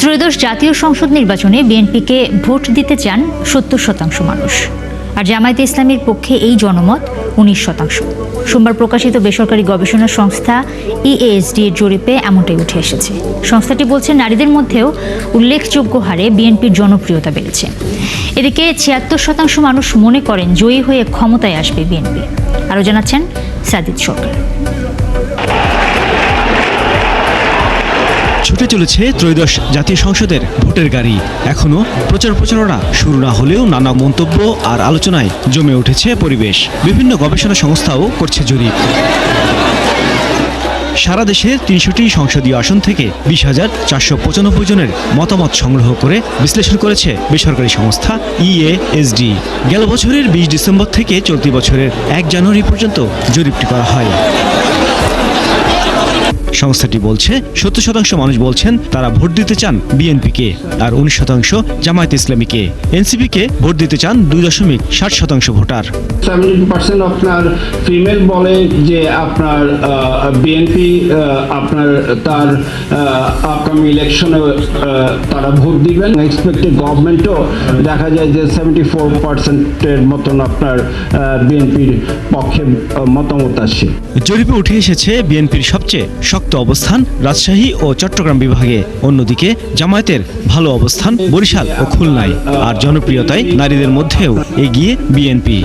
ত্রয়োদশ জাতীয় সংসদ নির্বাচনে বিএনপিকে ভোট দিতে চান ৭০% মানুষ, আর জামায়াতে ইসলামীর পক্ষে এই জনমত ১৯%। সোমবার প্রকাশিত বেসরকারি গবেষণা সংস্থা EASD এর জরিপে এমনটাই উঠে এসেছে। সংস্থাটি বলছে, নারীদের মধ্যেও উল্লেখযোগ্য হারে বিএনপির জনপ্রিয়তা বেড়েছে। এদিকে ৭৬% মানুষ মনে করেন জয়ী হয়ে ক্ষমতায় আসবে বিএনপি। আরও জানাচ্ছেন সাজিদ সরকার। ছুটে চলেছে ত্রয়োদশ জাতীয় সংসদের ভোটের গাড়ি। এখনো প্রচারণা শুরু না হলেও নানা মন্তব্য আর আলোচনায় জমে উঠেছে পরিবেশ। বিভিন্ন গবেষণা সংস্থাও করছে জরিপ। সারা দেশের ৩০০টি সংসদীয় আসন থেকে ২০,৪৯৫ জনের মতামত সংগ্রহ করে বিশ্লেষণ করেছে বেসরকারি সংস্থা EASD। গেল বছরের ২০ ডিসেম্বর থেকে চলতি বছরের ১ জানুয়ারি পর্যন্ত জরিপটি করা হয়। সংস্থাটি বলছে ৭০% মানুষ বলছেন তারা ভোট দিতে চান বিএনপিকে, আর ১৯% জামায়াত ইসলামীকে। এনসিপিকে ভোট দিতে চান ২.৬০% ভোটার। 70% আপনার ফিমেল বলে যে আপনার বিএনপি আপনার তার আপকামিং ইলেকশনে তারা ভোট দিবেন। এক্সপেক্টেড গভর্নমেন্টও দেখা যায় যে 74%-এর মতন আপনার বিএনপির পক্ষে মতামত আসে। জরিপে উঠে এসেছে বিএনপির সবচেয়ে শক্ত অবস্থান রাজশাহী ও চট্টগ্রাম বিভাগে, অন্যদিকে জামায়াতের ভালো অবস্থান বরিশাল ও খুলনায়, আর জনপ্রিয়তায় নারীদের মধ্যেও এগিয়ে বিএনপি।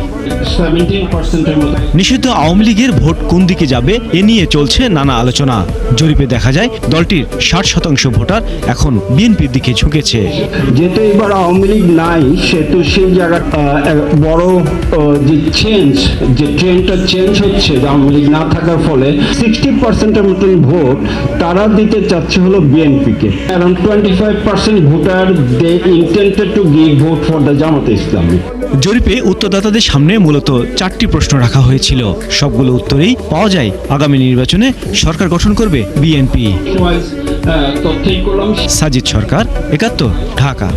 নিষিদ্ধ আওয়ামী লীগের ভোট কোন দিকে যাবে এ নিয়ে চলছে নানা আলোচনা। জরিপে দেখা যায় দলটির ৬০% ভোটার এখন বিএনপির দিকে ঝুঁকেছে। যেহেতু এবার আওয়ামী লীগ নাই, সেহেতু সেই জায়গা বড় যে ট্রেন্ডটা চেঞ্জ হচ্ছে আওয়ামী লীগ না থাকার ফলে 60%-এর মতন ভোট তারা দিতে চাচ্ছে হলো বিএনপিকে। Around 25% voter they intended to give vote for the Jamaat Islami. জরিপে উত্তরদাতাদের সামনে মূলত 4টি প্রশ্ন রাখা হয়েছিল। সবগুলো উত্তরেই পাওয়া যায় আগামী নির্বাচনে সরকার গঠন করবে বিএনপি। সাজিদ সরকার, ৭১, ঢাকা।